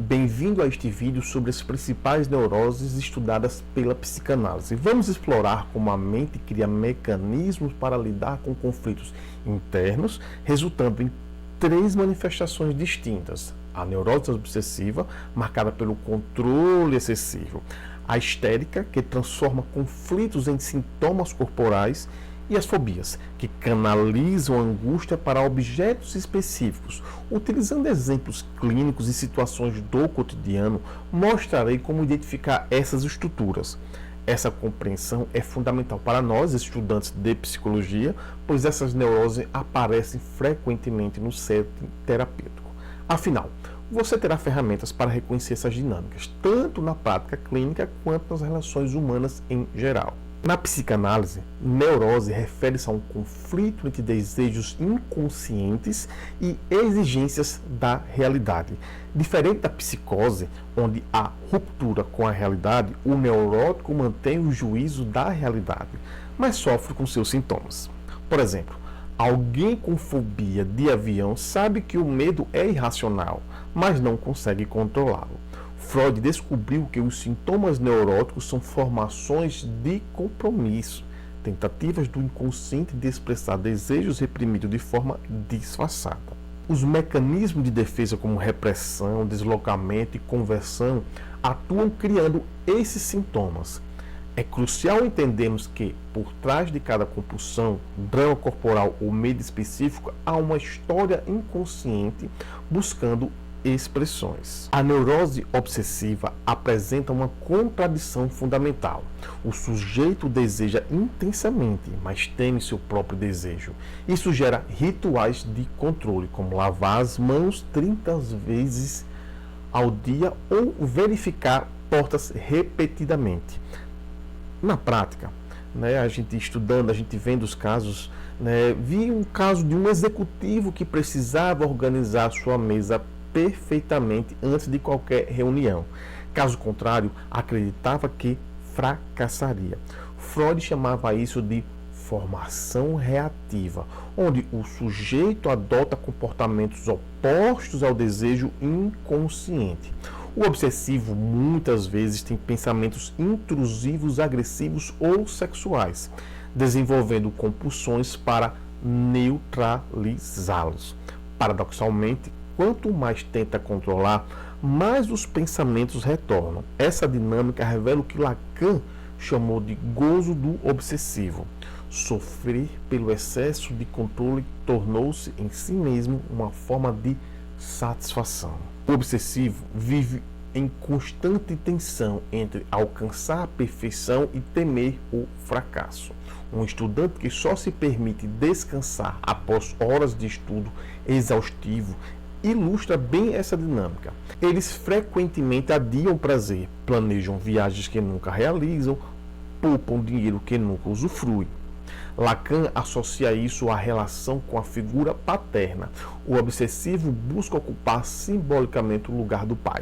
Bem-vindo a este vídeo sobre as principais neuroses estudadas pela psicanálise. Vamos explorar como a mente cria mecanismos para lidar com conflitos internos, resultando em 3 manifestações distintas: a neurose obsessiva, marcada pelo controle excessivo; a histérica, que transforma conflitos em sintomas corporais; e as fobias, que canalizam a angústia para objetos específicos. Utilizando exemplos clínicos e situações do cotidiano, mostrarei como identificar essas estruturas. Essa compreensão é fundamental para nós, estudantes de psicologia, pois essas neuroses aparecem frequentemente no setting terapêutico. Afinal, você terá ferramentas para reconhecer essas dinâmicas, tanto na prática clínica quanto nas relações humanas em geral. Na psicanálise, neurose refere-se a um conflito entre desejos inconscientes e exigências da realidade. Diferente da psicose, onde há ruptura com a realidade, o neurótico mantém o juízo da realidade, mas sofre com seus sintomas. Por exemplo, alguém com fobia de avião sabe que o medo é irracional, mas não consegue controlá-lo. Freud descobriu que os sintomas neuróticos são formações de compromisso, tentativas do inconsciente de expressar desejos reprimidos de forma disfarçada. Os mecanismos de defesa, como repressão, deslocamento e conversão, atuam criando esses sintomas. É crucial entendermos que, por trás de cada compulsão, drama corporal ou medo específico, há uma história inconsciente buscando expressões. A neurose obsessiva apresenta uma contradição fundamental. O sujeito deseja intensamente, mas teme seu próprio desejo. Isso gera rituais de controle, como lavar as mãos 30 vezes ao dia ou verificar portas repetidamente. Na prática, a gente estudando, a gente vendo os casos, vi um caso de um executivo que precisava organizar sua mesa perfeitamente antes de qualquer reunião. Caso contrário, acreditava que fracassaria. Freud chamava isso de formação reativa, onde o sujeito adota comportamentos opostos ao desejo inconsciente. O obsessivo muitas vezes tem pensamentos intrusivos, agressivos ou sexuais, desenvolvendo compulsões para neutralizá-los. Paradoxalmente, quanto mais tenta controlar, mais os pensamentos retornam. Essa dinâmica revela o que Lacan chamou de gozo do obsessivo. Sofrer pelo excesso de controle tornou-se em si mesmo uma forma de satisfação. O obsessivo vive em constante tensão entre alcançar a perfeição e temer o fracasso. Um estudante que só se permite descansar após horas de estudo exaustivo ilustra bem essa dinâmica. Eles frequentemente adiam o prazer, planejam viagens que nunca realizam, poupam dinheiro que nunca usufruem. Lacan associa isso à relação com a figura paterna. O obsessivo busca ocupar simbolicamente o lugar do pai,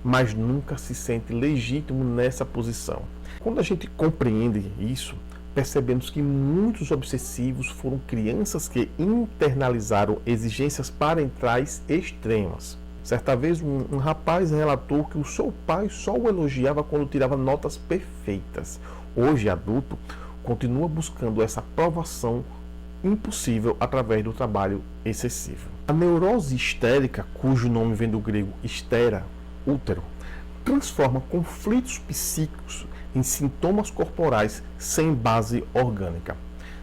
mas nunca se sente legítimo nessa posição. Quando a gente compreende isso, percebemos que muitos obsessivos foram crianças que internalizaram exigências parentais extremas. Certa vez, um rapaz relatou que o seu pai só o elogiava quando tirava notas perfeitas. Hoje, adulto, continua buscando essa aprovação impossível através do trabalho excessivo. A neurose histérica, cujo nome vem do grego histera, útero, transforma conflitos psíquicos em sintomas corporais sem base orgânica.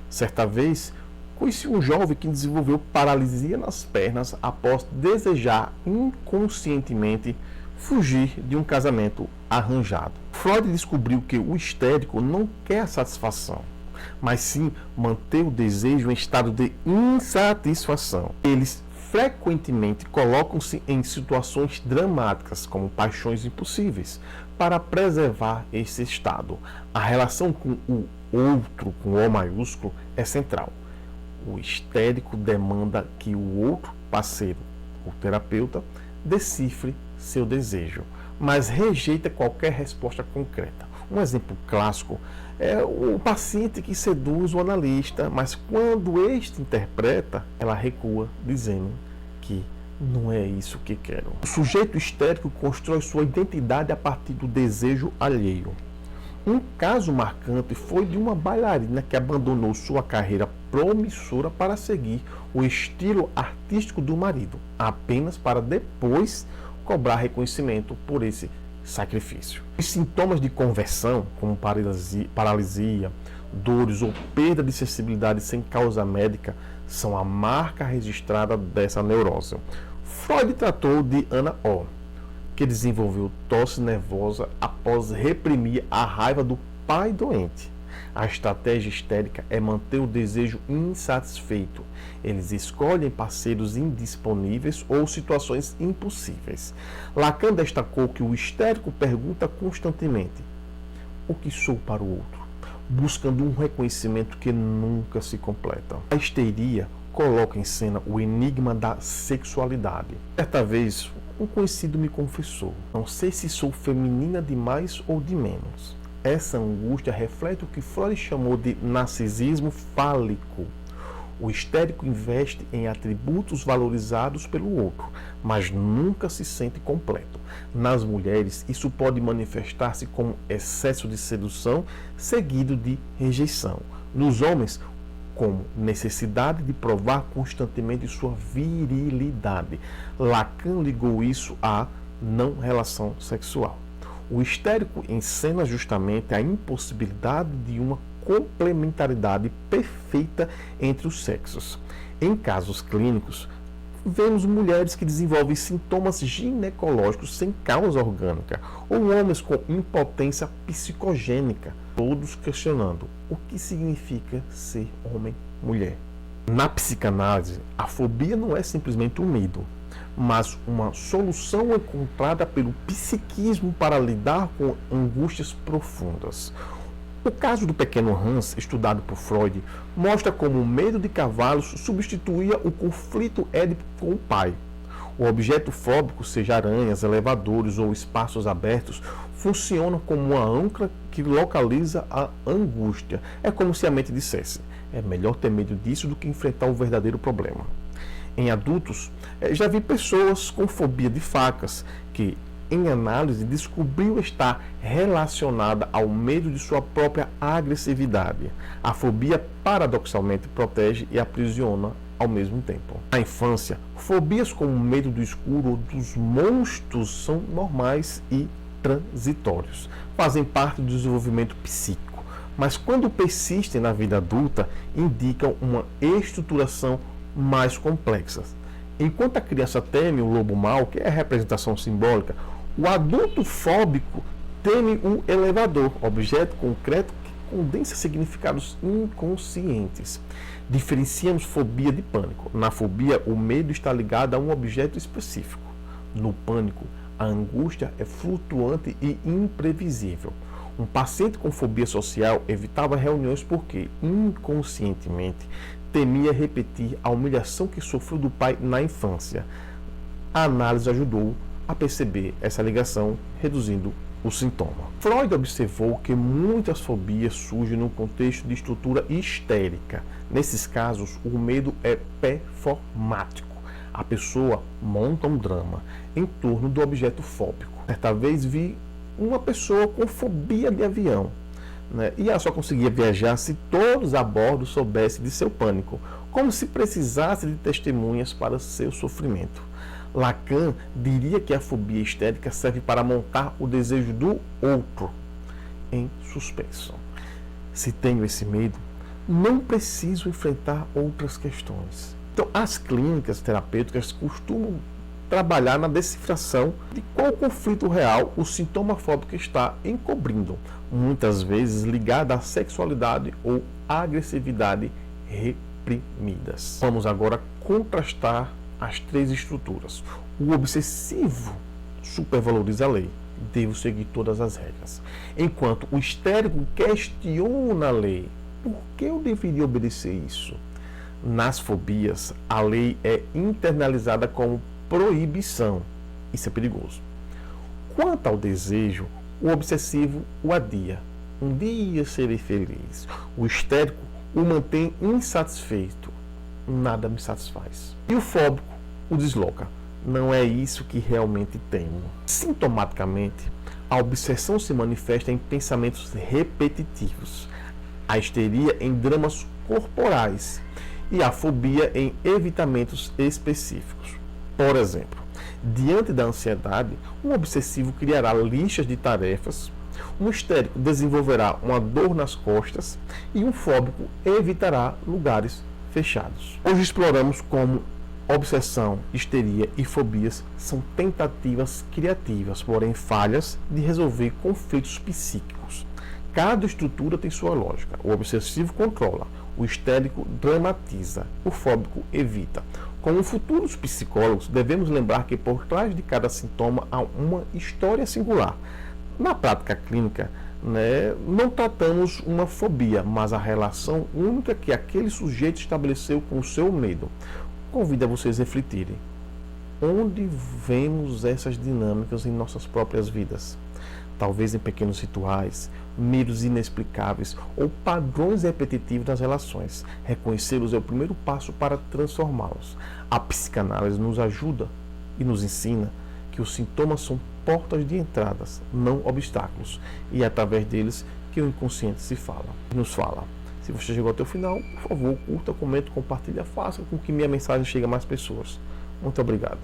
Certa vez, conheci um jovem que desenvolveu paralisia nas pernas após desejar inconscientemente fugir de um casamento arranjado. Freud descobriu que o histérico não quer a satisfação, mas sim manter o desejo em estado de insatisfação. Eles frequentemente colocam-se em situações dramáticas, como paixões impossíveis, para preservar esse estado. A relação com o outro, com O maiúsculo, é central. O histérico demanda que o outro parceiro, o terapeuta, decifre seu desejo, mas rejeita qualquer resposta concreta. Um exemplo clássico é o paciente que seduz o analista, mas quando este interpreta, ela recua, dizendo que Não é isso que quero. O sujeito histérico constrói sua identidade a partir do desejo alheio. Um caso marcante foi de uma bailarina que abandonou sua carreira promissora para seguir o estilo artístico do marido, apenas para depois cobrar reconhecimento por esse sacrifício. Os sintomas de conversão, como paralisia, dores ou perda de sensibilidade sem causa médica, são a marca registrada dessa neurose. Freud tratou de Anna O, que desenvolveu tosse nervosa após reprimir a raiva do pai doente. A estratégia histérica é manter o desejo insatisfeito. Eles escolhem parceiros indisponíveis ou situações impossíveis. Lacan destacou que o histérico pergunta constantemente: o que sou para o outro? Buscando um reconhecimento que nunca se completa. A histeria coloca em cena o enigma da sexualidade. Certa vez, um conhecido me confessou: não sei se sou feminina demais ou de menos. Essa angústia reflete o que Freud chamou de narcisismo fálico. O histérico investe em atributos valorizados pelo outro, mas nunca se sente completo. Nas mulheres, isso pode manifestar-se como excesso de sedução seguido de rejeição. Nos homens, como necessidade de provar constantemente sua virilidade. Lacan ligou isso à não relação sexual. O histérico encena justamente a impossibilidade de uma complementaridade perfeita entre os sexos. Em casos clínicos, vemos mulheres que desenvolvem sintomas ginecológicos sem causa orgânica, ou homens com impotência psicogênica, todos questionando o que significa ser homem-mulher. Na psicanálise, a fobia não é simplesmente um medo, mas uma solução encontrada pelo psiquismo para lidar com angústias profundas. O caso do pequeno Hans, estudado por Freud, mostra como o medo de cavalos substituía o conflito édipo com o pai. O objeto fóbico, seja aranhas, elevadores ou espaços abertos, funciona como uma âncora que localiza a angústia. É como se a mente dissesse: é melhor ter medo disso do que enfrentar o verdadeiro problema. Em adultos, já vi pessoas com fobia de facas que, em análise, descobriu estar relacionada ao medo de sua própria agressividade. A fobia, paradoxalmente, protege e aprisiona ao mesmo tempo. Na infância, fobias como medo do escuro ou dos monstros são normais e transitórios. Fazem parte do desenvolvimento psíquico, mas quando persistem na vida adulta, indicam uma estruturação mais complexa. Enquanto a criança teme o lobo mau, que é a representação simbólica, o adulto fóbico teme um elevador, objeto concreto que condensa significados inconscientes. Diferenciamos fobia de pânico. Na fobia, o medo está ligado a um objeto específico. No pânico, a angústia é flutuante e imprevisível. Um paciente com fobia social evitava reuniões porque, inconscientemente, temia repetir a humilhação que sofreu do pai na infância. A análise ajudou a perceber essa ligação, reduzindo o sintoma. Freud observou que muitas fobias surgem num contexto de estrutura histérica. Nesses casos, o medo é performático. A pessoa monta um drama em torno do objeto fóbico. Certa vez vi uma pessoa com fobia de avião, e ela só conseguia viajar se todos a bordo soubessem de seu pânico, como se precisasse de testemunhas para seu sofrimento. Lacan diria que a fobia histérica serve para montar o desejo do outro em suspenso. Se tenho esse medo, não preciso enfrentar outras questões. Então, as clínicas terapêuticas costumam trabalhar na decifração de qual conflito real o sintoma fóbico está encobrindo, muitas vezes ligado à sexualidade ou agressividade reprimidas. Vamos agora contrastar as três estruturas. O obsessivo supervaloriza a lei, devo seguir todas as regras, enquanto o histérico questiona a lei. Por que eu deveria obedecer isso? Nas fobias, a lei é internalizada como proibição. Isso é perigoso. Quanto ao desejo, o obsessivo o adia. Um dia serei feliz. O histérico o mantém insatisfeito. Nada me satisfaz. E o fóbico o desloca. Não é isso que realmente temo. Sintomaticamente, a obsessão se manifesta em pensamentos repetitivos, a histeria em dramas corporais e a fobia em evitamentos específicos. Por exemplo, diante da ansiedade, um obsessivo criará listas de tarefas, um histérico desenvolverá uma dor nas costas e um fóbico evitará lugares fechados. Hoje exploramos como obsessão, histeria e fobias são tentativas criativas, porém falhas, de resolver conflitos psíquicos. Cada estrutura tem sua lógica. O obsessivo controla, o histérico dramatiza, o fóbico evita. Como futuros psicólogos, devemos lembrar que por trás de cada sintoma há uma história singular. Na prática clínica, não tratamos uma fobia, mas a relação única que aquele sujeito estabeleceu com o seu medo. Convido a vocês a refletirem. Onde vemos essas dinâmicas em nossas próprias vidas? Talvez em pequenos rituais, medos inexplicáveis ou padrões repetitivos nas relações. Reconhecê-los é o primeiro passo para transformá-los. A psicanálise nos ajuda e nos ensina que os sintomas são portas de entradas, não obstáculos, e é através deles que o inconsciente nos fala. Se você chegou até o final, por favor, curta, comente, compartilhe, faça com que minha mensagem chegue a mais pessoas. Muito obrigado.